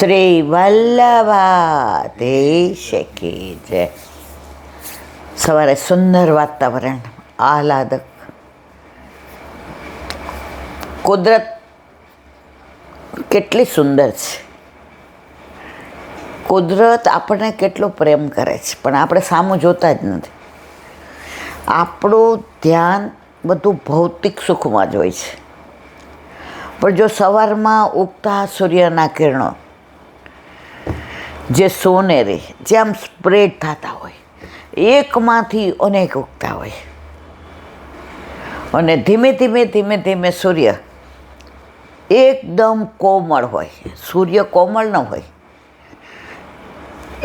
શ્રી વલ્લભાધીશ કી જય. સવારે સુંદર વાતાવરણ, આહલાદક, કુદરત કેટલી સુંદર છે. કુદરત આપણને કેટલો પ્રેમ કરે છે, પણ આપણે સામું જોતા જ નથી. આપણું ધ્યાન બધું ભૌતિક સુખમાં જ હોય છે. પણ જો સવારમાં ઉગતા સૂર્યના કિરણો જે સોનેરી, જે આમ સ્પ્રેડ થતા હોય, એકમાંથી અનેક ઉગતા હોય, અને ધીમે ધીમે ધીમે ધીમે સૂર્ય એકદમ કોમળ હોય. સૂર્ય કોમળ ન હોય,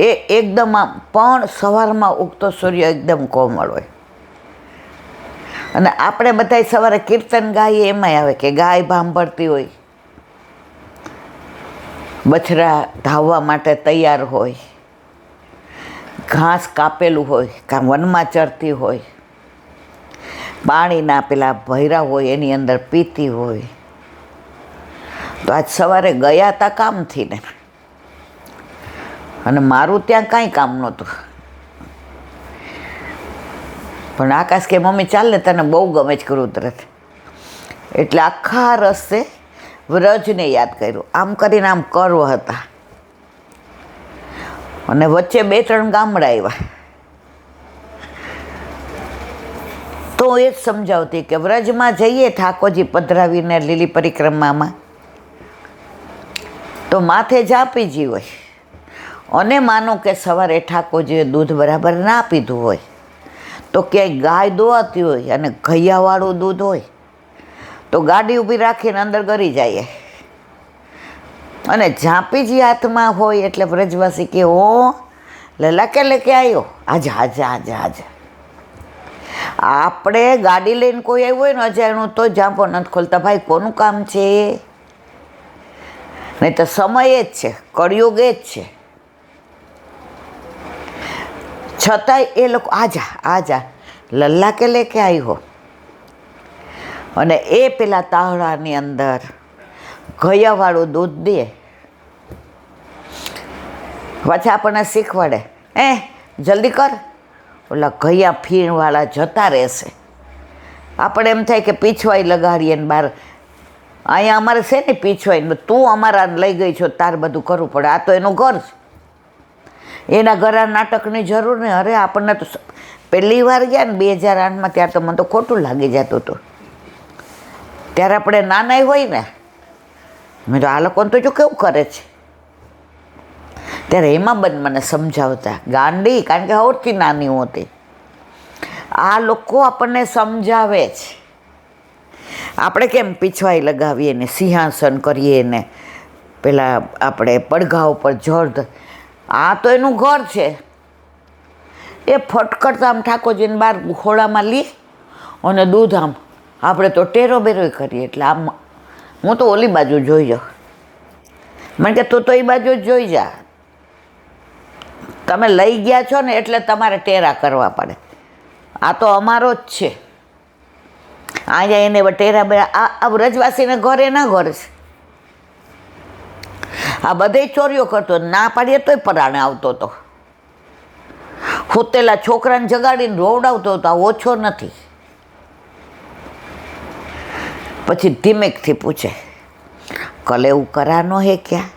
એ એકદમ આમ, પણ સવારમાં ઉગતો સૂર્ય એકદમ કોમળ હોય. અને આપણે બધા સવારે કીર્તન ગાઈએ, એમાંય આવે કે ગાય ભાંભળતી હોય, બછડા ધાવવા માટે તૈયાર હોય, ઘાસ કાપેલું હોય, કાં વનમાં ચરતી હોય, પાણીના પેલા ભૈરા હોય એની અંદર પીતી હોય. તો આજ સવારે ગયા હતા કામથી ને, અને મારું ત્યાં કાંઈ કામ નહોતું, પણ આકાશ કે મમ્મી ચાલ ને, તને બહુ ગમે છે કુદરત. એટલે આખા રસ્તે વ્રજને યાદ કર્યું. આમ કરીને આમ કર્વ હતા, અને વચ્ચે 2-3 ગામડા આવ્યા. તો એ જ સમજાવતી કે વ્રજમાં જઈએ ઠાકોરજી પધરાવીને લીલી પરિક્રમામાં, તો માથે જાપીજી હોય, અને માનો કે સવારે ઠાકોરજીએ દૂધ બરાબર ના પીધું હોય, તો ક્યાંય ગાય દોવાતી હોય અને ઘૈયાવાળું દૂધ હોય, તો ગાડી ઊભી રાખીને અંદર ગરી જાય. અને ઝાંપીજી હાથમાં હોય એટલે વ્રજવાસી કે ઓ લલા કે લેકે આવ્યો, આજા આજા આજા આજા. આપણે ગાડી લઈને કોઈ આવ્યું હોય ને અજાણ્યું, તો ઝાંપો નથી ખોલતા. ભાઈ કોનું કામ છે? નહીં તો સમય જ છે, કળિયુગ જ છે. છતાંય એ લોકો આજા આજા લલ્લા કે લેકે આવ્યો. અને એ પેલા તાવડાની અંદર ઘૈયાવાળું દૂધ દે. પાછા આપણને શીખવાડે, જલ્દી કર, ઓલા ઘૈયા ફીણવાળા જતા રહેશે. આપણે એમ થાય કે પીછવાઈ લગાડીએ ને બહાર. અહીંયા અમારે છે ને પીછવાઈ, તું અમારા લઈ ગઈ છો, તાર બધું કરવું પડે. આ તો એનું ઘર છે, એના ઘરા નાટકની જરૂર નહીં. અરે આપણને તો પહેલી વાર ગયા ને 2008માં, ત્યારે તો મને તો ખોટું લાગી જતું હતું. ત્યારે આપણે નાના હોય ને, મેં તો આ લોકોને તો જો કેવું કરે છે. ત્યારે હેમાબેન મને સમજાવતા, ગાંડી, કારણ કે સૌથી નાની હું હતી. આ લોકો આપણને સમજાવે છે. આપણે કેમ પીછવાઈ લગાવીએ ને સિંહાસન કરીએ ને પેલા આપણે પડઘા ઉપર જડ. આ તો એનું ઘર છે. એ ફટકડતા આમ ઠાકોરજીને બહાર ખોળામાં લે અને દૂધ આમ, આપણે તો ટેરો બેરો કરીએ. એટલે આમ હું તો ઓલી બાજુ જોઈ જાઉં. મને કે તું તો એ બાજુ જ જોઈ જા, તમે લઈ ગયા છો ને એટલે તમારે ટેરા કરવા પડે. આ તો અમારો જ છે. અહીંયા એને ટેરા બેરા, આ વ્રજવાસીને ઘર એના ઘર છે. આ બધે ચોરીઓ કરતો, ના પાડીએ તોય પરાણે આવતો હતો. હોતેલા છોકરાને જગાડીને રોવડાવતો હતો, આ ઓછો નથી. પછી ધીમેકથી પૂછે, કલે એવું કરાનો હે ક્યાં?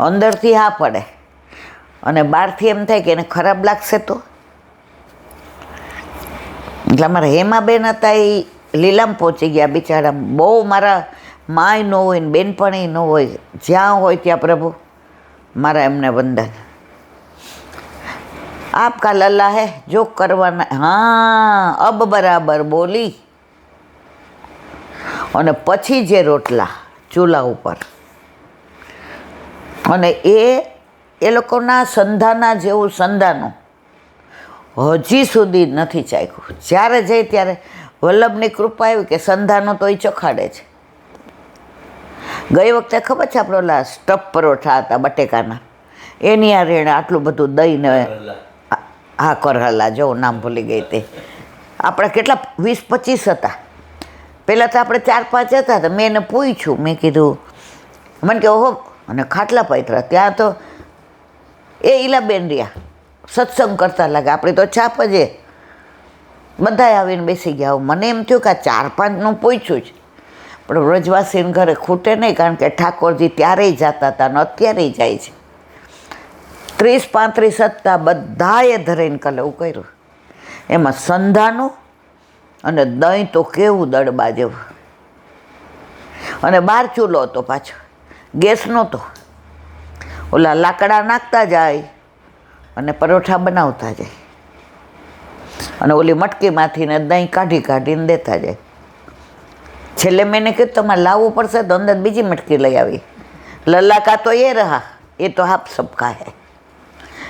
અંદરથી હા પડે, અને બહારથી એમ થાય કે એને ખરાબ લાગશે તો. એટલે અમારા હેમાબેન હતા, એ લીલામ પહોંચી ગયા બિચારા. બહુ મારા માય ન હોય ને બેનપણી ન હોય, જ્યાં હોય ત્યાં પ્રભુ મારા એમને વંદન. આપકા લલ્લા હે જો કરવાના. હા, અબ બરાબર બોલી. અને પછી જે રોટલા ચૂલા ઉપર, અને એ લોકોના સંધાના જેવું સંધાનું હજી સુધી નથી ચાખ્યું. જ્યારે જઈ ત્યારે વલ્લભની કૃપા એવી કે સંધાનો તો એ ચખાડે છે. ગઈ વખતે ખબર છે આપણે ઓલા સ્ટફ પરોઠા હતા બટેકાના, એની આ રેણે આટલું બધું દહીં ને, હા કરહલા, જો નામ ભૂલી ગઈ તે. આપણે કેટલા 20-25 હતા. પહેલાં તો આપણે 4-5 હતા. તો મેં એને પૂછ્યું, મેં કીધું મને કે ઓહો, અને ખાટલા પાથરા ત્યાં તો એ ઈલાબેન રહ્યા સત્સંગ કરતા લાગે, આપણી તો છાપ જ બધાએ આવીને બેસી ગયા. મને એમ થયું કે આ 4-5નું પૂછ્યું જ, પણ વ્રજવાસીને ઘરે ખૂટે નહીં, કારણ કે ઠાકોરજી ત્યારેય જતા હતા અને અત્યારેય જાય છે. 30-35 હતા, બધાએ ધરીને કલેવું કર્યું. એમાં સંધાનું અને દહીં તો કેવું દડબા જેવું, અને બહાર ચૂલો હતો પાછો, ગેસ નહોતો. ઓલા લાકડા નાખતા જાય અને પરોઠા બનાવતા જાય, અને ઓલી મટકીમાંથી ને દહીં કાઢીને દેતા જાય. છેલ્લે મેં કીધું તમારે લાવવું પડશે, તો અંદર બીજી મટકી લઈ આવી. લલાકા તો એ રહા, એ તો હાફ સબકા હે.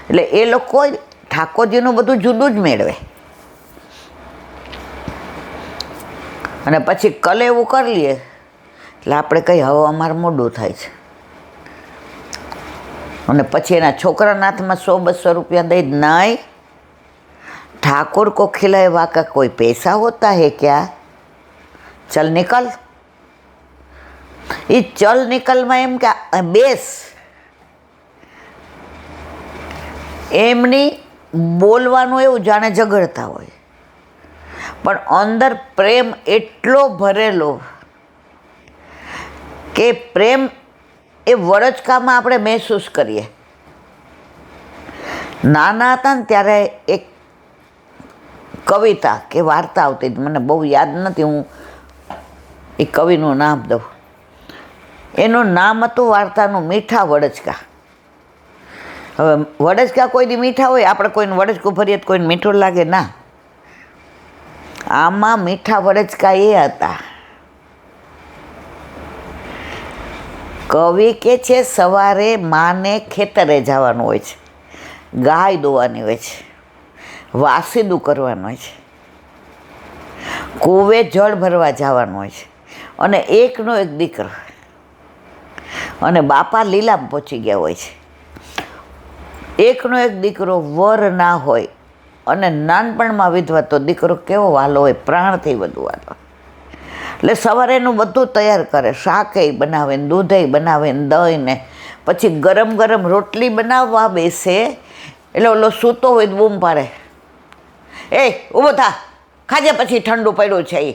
એટલે એ લોકો ઠાકોરજીનું બધું જુદું જ મેળવે. અને પછી કલે એવું કરી લઈએ એટલે આપણે કહીએ હવે અમારે મોડું થાય છે. અને પછી એના છોકરાના હાથમાં 100-200 રૂપિયા દઈ નહીં, ઠાકોર કો ખिलाए वाका कोई पैसा होता है क्या, चल निकल. એ ચલ નિકલમાં એમ કે બેસ, એમની બોલવાનું એવું જાણે ઝઘડતા હોય, પણ અંદર પ્રેમ એટલો ભરેલો કે પ્રેમ એ વડચકામાં આપણે મહેસૂસ કરીએ. નાના હતા ને ત્યારે એક કવિતા કે વાર્તા આવતી, મને બહુ યાદ નથી, હું એ કવિનું નામ દઉં. એનું નામ હતું વાર્તાનું મીઠા વડચકા. હવે વડચકા કોઈ દી મીઠા હોય? આપણે કોઈને વડચકું ભરીએ તો કોઈને મીઠું લાગે ના. આમાં મીઠા વડચકા એ હતા. કવિ કે છે સવારે માને ખેતરે જવાનું હોય છે, ગાય દોવાની હોય છે, વાસીદું કરવાનું હોય છે, કૂવે જળ ભરવા જવાનું હોય છે, અને એકનો એક દીકરો, અને બાપા લીલામ પહોંચી ગયા હોય છે. એકનો એક દીકરો વર ના હોય, અને નાનપણમાં વિધવા, તો દીકરો કેવો વાલો હોય, પ્રાણથી વધુ વાલો. એટલે સવારે એનું બધું તૈયાર કરે, શાકેય બનાવે ને દૂધેય બનાવે ને દહીં ને, પછી ગરમ ગરમ રોટલી બનાવવા બેસે એટલે ઓલો સૂતો હોય તો બૂમ પાડે, એ ઊભો થા, ખાજે, પછી ઠંડુ પડ્યું છે એ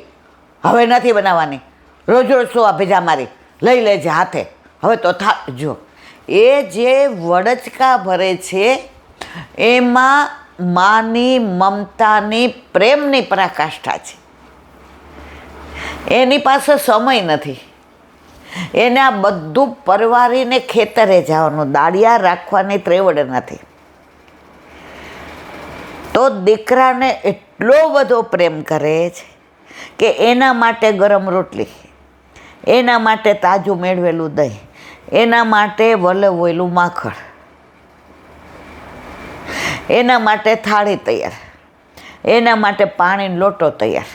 હવે નથી બનાવવાની, રોજ રોજ શું આ ભેજા મારી લઈ લેજે હાથે, હવે તો થા. જો એ જે વડચકા ભરે છે એમાં માની મમતાની પ્રેમની પરાકાષ્ઠા છે. એની પાસે સમય નથી, એને આ બધું પરવારીને ખેતરે જવાનું, દાળિયા રાખવાની ત્રેવડ નથી. તો દીકરાને એટલો બધો પ્રેમ કરે છે કે એના માટે ગરમ રોટલી, એના માટે તાજું મેળવેલું દહીં, એના માટે વલવેલું માખણ, એના માટે થાળી તૈયાર, એના માટે પાણીનો લોટો તૈયાર.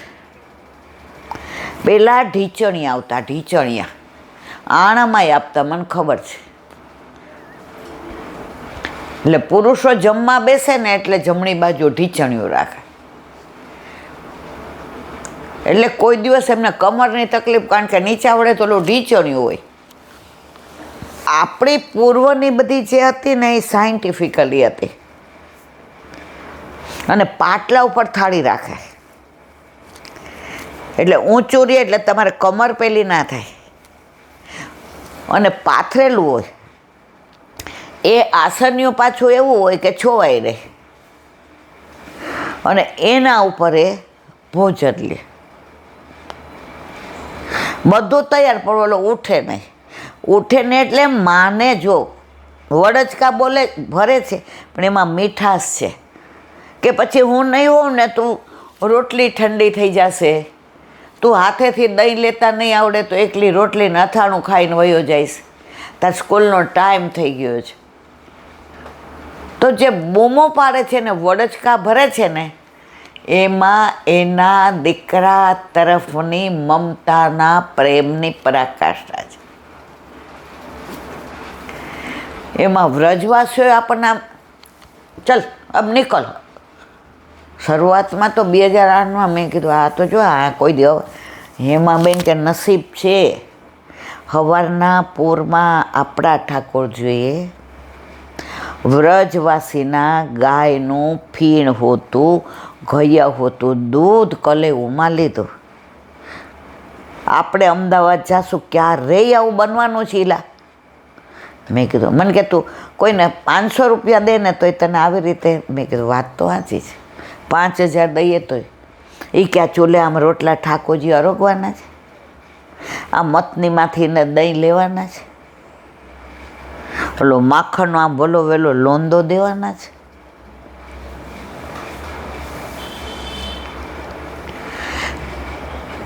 પેલા ઢીચણિયા આવતા, ઢીચણિયા આણામાંય આપતા, મને ખબર છે. એટલે પુરુષો જમવા બેસે ને એટલે જમણી બાજુ ઢીચણિયું રાખે, એટલે કોઈ દિવસ એમને કમરની તકલીફ, કારણ કે નીચા વડે તો ઓલું ઢીચણિયું હોય. આપણી પૂર્વની બધી જે હતી ને એ સાયન્ટિફિકલી હતી. અને પાટલા ઉપર થાળી રાખે, એટલે ઊંચું રહે, એટલે તમારે કમર પેલી ના થાય. અને પાથરેલું હોય એ આસનિયું પાછું એવું હોય કે છોવાઈ રહે, અને એના ઉપર એ ભોજન લે. બધું તૈયાર, પણ ઓલો ઉઠે નહીં. ઉઠે ને એટલે માને જો વડચકા બોલે ભરે છે, પણ એમાં મીઠાશ છે કે પછી હું નહીં હોઉં ને તું રોટલી ઠંડી થઈ જશે, તું હાથેથી દહીં લેતા નહીં આવડે તો એકલી રોટલીને અથાણું ખાઈને વયો જઈશ, તાર સ્કૂલનો ટાઈમ થઈ ગયો છે. તો જે બૂમો પાડે છે ને વડચકા ભરે છે ને, એમાં એના દીકરા તરફની મમતાના પ્રેમની પરાકાષ્ઠા છે. એમાં વ્રજવાસીઓ આપણને આમ ચલ અબ નિકલ. શરૂઆતમાં તો 2008માં મેં કીધું આ તો જો આ કોઈ દે હેમાબેન કે નસીબ છે, સવારના પોરમાં આપણા ઠાકોરજીએ વ્રજવાસીના ગાયનું ફીણ હોતું, ઘયા હોતું દૂધ કલેવુંમાં લીધું. આપણે અમદાવાદ જાશું ક્યારેય આવું બનવાનું છે ઈલા? મેં કીધું, મને કે તું કોઈને 500 રૂપિયા દે ને તોય તને આવી રીતે. મેં કીધું વાત તો સાચી છે, 5000 દઈએ તોય. એ ક્યાં ચૂલે આમ રોટલા ઠાકોરજી અરોગવાના છે? આ મથનીમાંથી ને દહીં લેવાના છે? ઓલો માખણનો આમ ભલો વેલો લોંદો દેવાના છે?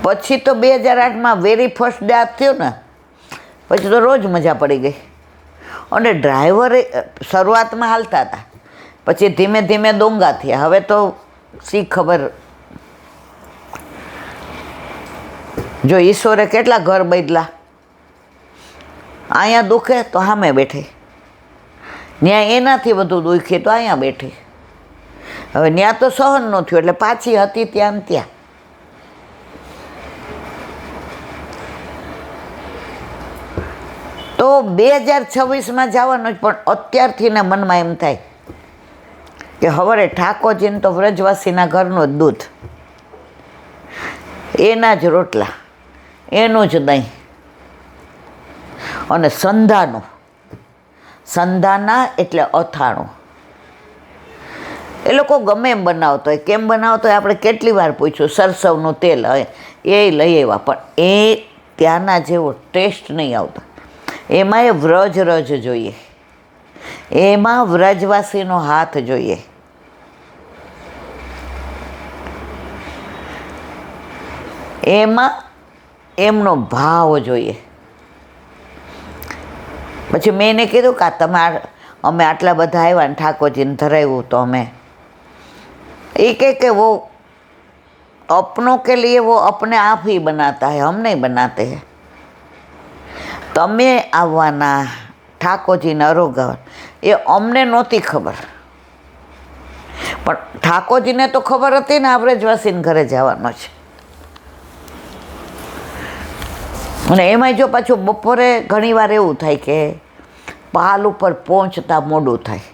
પછી તો 2008માં વેરી ફર્સ્ટ ડે થયો ને, પછી તો રોજ મજા પડી ગઈ. અને ડ્રાઈવરે શરૂઆતમાં હાલતા હતા, પછી ધીમે ધીમે દોંગા થયા. હવે તો શી ખબર, જો ઈશ્વરે કેટલા ઘર બદલા. અહીંયા દુખે તો સામે બેઠી, ત્યાં એનાથી વધુ દુખે તો અહીંયા બેઠી. હવે ત્યાં તો સહન ન થયું એટલે પાછી હતી ત્યાં ને ત્યાં. તો 2026માં જવાનું જ, પણ અત્યારથી ને મનમાં એમ થાય કે હવે ઠાકોરજીને તો વ્રજવાસીના ઘરનું જ દૂધ, એના જ રોટલા, એનું જ દહીં અને સંધાનું. સંધાના એટલે અથાણું. એ લોકો ગમે એમ બનાવતો હોય, કેમ બનાવતો હોય આપણે કેટલી વાર પૂછ્યું. સરસવનું તેલ હોય એ લઈ આવ્યા, પણ એ ત્યાંના જેવો ટેસ્ટ નહીં આવતો. એમાં એ વ્રજ રજ જોઈએ, એમાં વ્રજવાસીનો હાથ જોઈએ. એમાં એમનો ભાવ જોઈએ. પછી મેં એને કીધું કે અમે આટલા બધા આવ્યા ને ઠાકોરજીને ધરાવ્યું તો અમે, એ કે वो अपनों के लिए वो अपने आप ही बनाता है, हम नहीं बनाते हैं. તમે આવવાના ઠાકોરજીને અરોગવા એ અમને નહોતી ખબર, પણ ઠાકોરજીને તો ખબર હતી ને આ વ્રજવાસીને ઘરે જવાનો છે. અને એમાંય જો પાછું બપોરે ઘણીવાર એવું થાય કે પાલ ઉપર પહોંચતા મોડું થાય.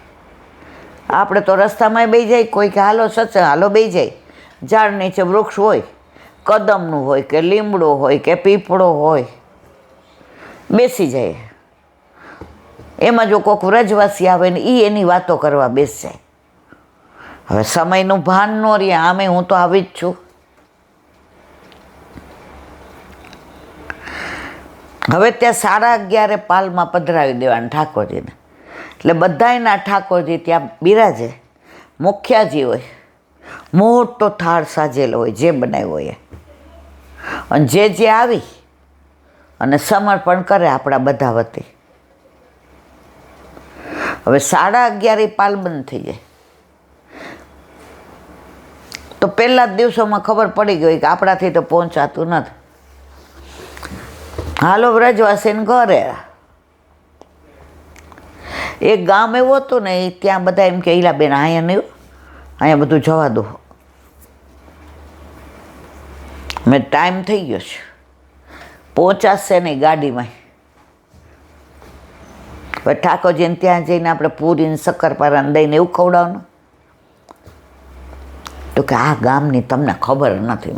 આપણે તો રસ્તામાં બેસી જાય, કોઈ કે હાલો સત્સંગ, હાલો બેસી જાય. ઝાડ નીચે વૃક્ષ હોય, કદમનું હોય કે લીમડો હોય કે પીપળો હોય, બેસી જાય. એમાં જો કોઈક વ્રજવાસી આવે ને એ એની વાતો કરવા બેસી જાય. હવે સમયનું ભાન ન રહે. આમે હું તો આવી જ છું. હવે ત્યાં 11:30 પાલમાં પધરાવી દેવાના ઠાકોરજીને. એટલે બધાયના ઠાકોરજી ત્યાં બિરાજે. મુખ્યાજી હોય, મોટો થાળ સાજેલો હોય, જે બનાવ્યો હોય, અને જે આવી અને સમર્પણ કરે આપણા બધા વતી. હવે 11:30 પાલ બંધ થઈ જાય તો પહેલા જ દિવસોમાં ખબર પડી ગઈ કે આપણાથી તો પહોંચાતું નથી. હાલો વ્રજવાસીને ઘરે. એક ગામ એવું હતું ને, ત્યાં બધા એમ કે ઈલાબેન અહીંયા નહીં, અહીંયા બધું જવા દો. મેં ટાઈમ થઈ ગયો છે, પહોંચાશે નહીં ગાડીમાં. હવે ઠાકોરજીને ત્યાં જઈને આપણે પૂરીને શક્કરપારાને દઈને એવું ખવડાવવાનું. તો કે આ ગામની તમને ખબર નથી.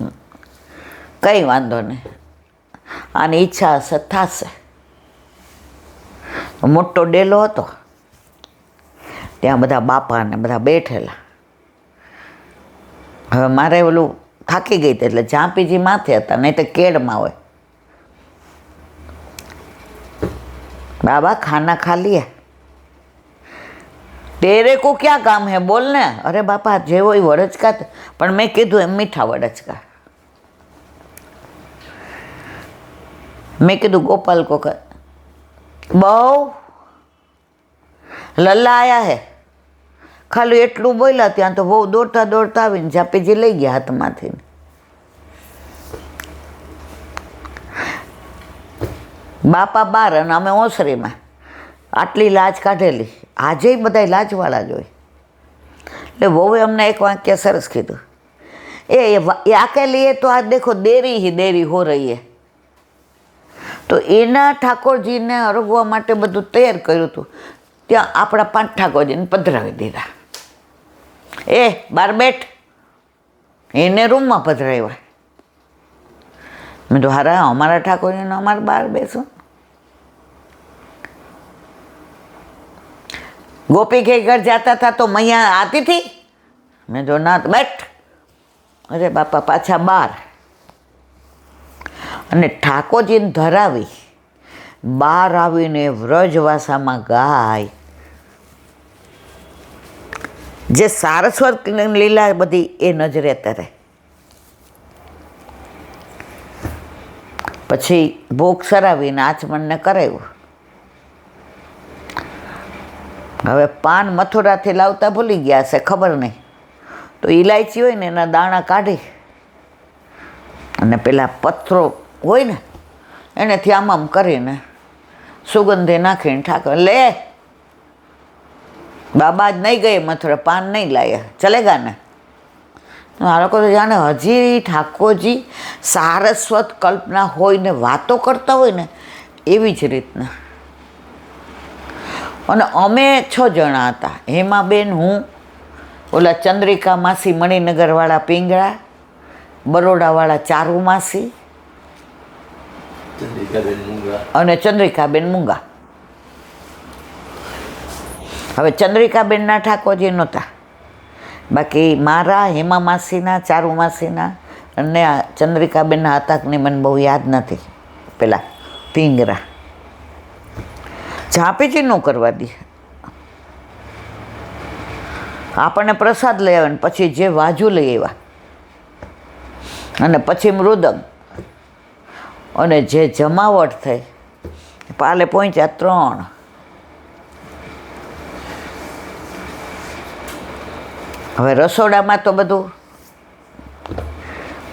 કંઈ વાંધો નહીં, આની ઈચ્છા હશે થશે. મોટો ડેલો હતો, ત્યાં બધા બાપા ને બધા બેઠેલા. હવે મારે ઓલું થાકી ગઈ હતી એટલે ઝાંપીજી માથે હતા, નહીં તો કેડમાં હોય. बाबा खाना खा लिया? तेरे को क्या काम है बोलने? अरे बापा जे वो वड़चका, पण मैं कीधुं एम मीठा वड़चका. मैं कीधुं गोपाल को बहु लल्ला आया है. खाली एटलुं बोल्या त्यां तो बहू दौड़ता दौड़ता आवीने झापीजी लई गया हाथमांथी. बापा बार अने अमे ओसरीमां. आटली लाज काढेली. आजे बधाय लाजवाळा ज होय. એટલે વહુએ અમને એક વાક્ય સરસ કીધું, એ આકે लिए तो आज देखो देरी ही देरी हो रही है. તો એના ઠાકોરજીને અરગવા માટે બધું તૈયાર કર્યું હતું. ત્યાં આપણા 5 ઠાકોરજીને પધરાવી દીધા. એ બાર બેઠ, એને રૂમમાં પધરાવ્યા. મેં તો હારા અમારા ઠાકોરજીને અમારે બહાર બેસો. गोपी के घर जाता था तो मैया आती थी. मैं जो ना बैठ, अरे बापा पाछा बार. અને ઠાકોરજીને ધરાવી બહાર આવીને વ્રજવાસામાં ગાય. જે સારસ્વત લીલા બધી એ નજરે તરે. પછી ભોગ સરાવીને આચમનને કરાવ્યું. હવે પાન મથુરાથી લાવતા ભૂલી ગયા હશે, ખબર નહીં. તો ઇલાયચી હોય ને એના દાણા કાઢી અને પેલા પથ્થરો હોય ને એનેથી આમ કરીને સુગંધે નાખીને ઠાકોર લે બાબા જ નહીં ગયે મથુરા, પાન નહીં લાયા, ચલેગા ને. આ લોકો તો જાણે હજી ઠાકોરજી સારસ્વત કલ્પના હોય ને વાતો કરતા હોય ને એવી જ રીતના. અને અમે 6 જણા હતા, હેમાબેન, હું, ઓલા ચંદ્રિકા માસી મણિનગરવાળા પિંગળા, બરોડાવાળા ચારુ માસી અને ચંદ્રિકાબેન મૂંગા. હવે ચંદ્રિકાબેનના ઠાકોરજી નહોતા, બાકી મારા, હેમા માસીના, ચારુ માસીના અને આ ચંદ્રિકાબેનના હતા કે નહીં મને બહુ યાદ નથી. પેલા પિંગરા ઝાંપીજી ન કરવા દે, આપણને પ્રસાદ લઈ આવે ને પછી જે વાજુ લઈ આવ્યા અને પછી મૃદંગ અને જે જમાવટ થઈ પાલે પહોંચ્યા 3. હવે રસોડામાં તો બધું,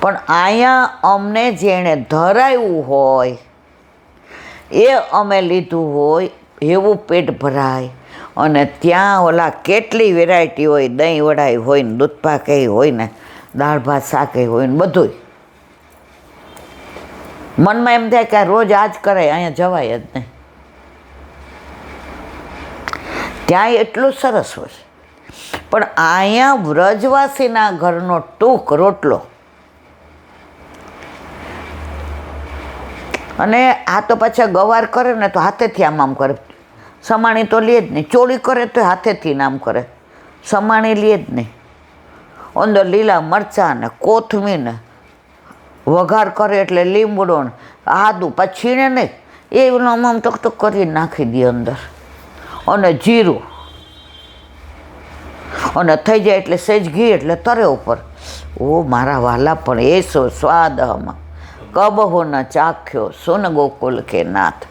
પણ અહીંયા અમને જેણે ધરાવ્યું હોય એ અમે લીધું હોય એવું પેટ ભરાય. અને ત્યાં ઓલા કેટલી વેરાયટી હોય, દહીં વડાઈ હોય ને દૂધ પાકે હોય ને દાળ ભાત શાકે હોય ને બધું. મનમાં એમ થાય કે આ રોજ આ જ કરાય, અહીંયા જવાય જ નહીં. ત્યાં એટલું સરસ હોય, પણ અહીંયા વ્રજવાસીના ઘરનો ટૂંક રોટલો. અને આ તો પાછા ગવાર કરે ને તો હાથેથી આમ કરે, સમાણી તો લે જ નહીં. ચોળી કરે તો હાથેથી આમ કરે, સમાણી લે જ નહીં. અંદર લીલા મરચાં ને કોથમીર ને વઘાર કરે એટલે લીમડો ને આદું પછી ને નહીં એ આમ ટક કરી નાખી દે અંદર, અને જીરું, અને થઈ જાય એટલે સહેજ ઘી એટલે તરે ઉપર. ઓ મારા વાલા, પણ એ સ્વાદ હમાં કબહો ન ચાખ્યો સુન ગોકુલ કે નાથ.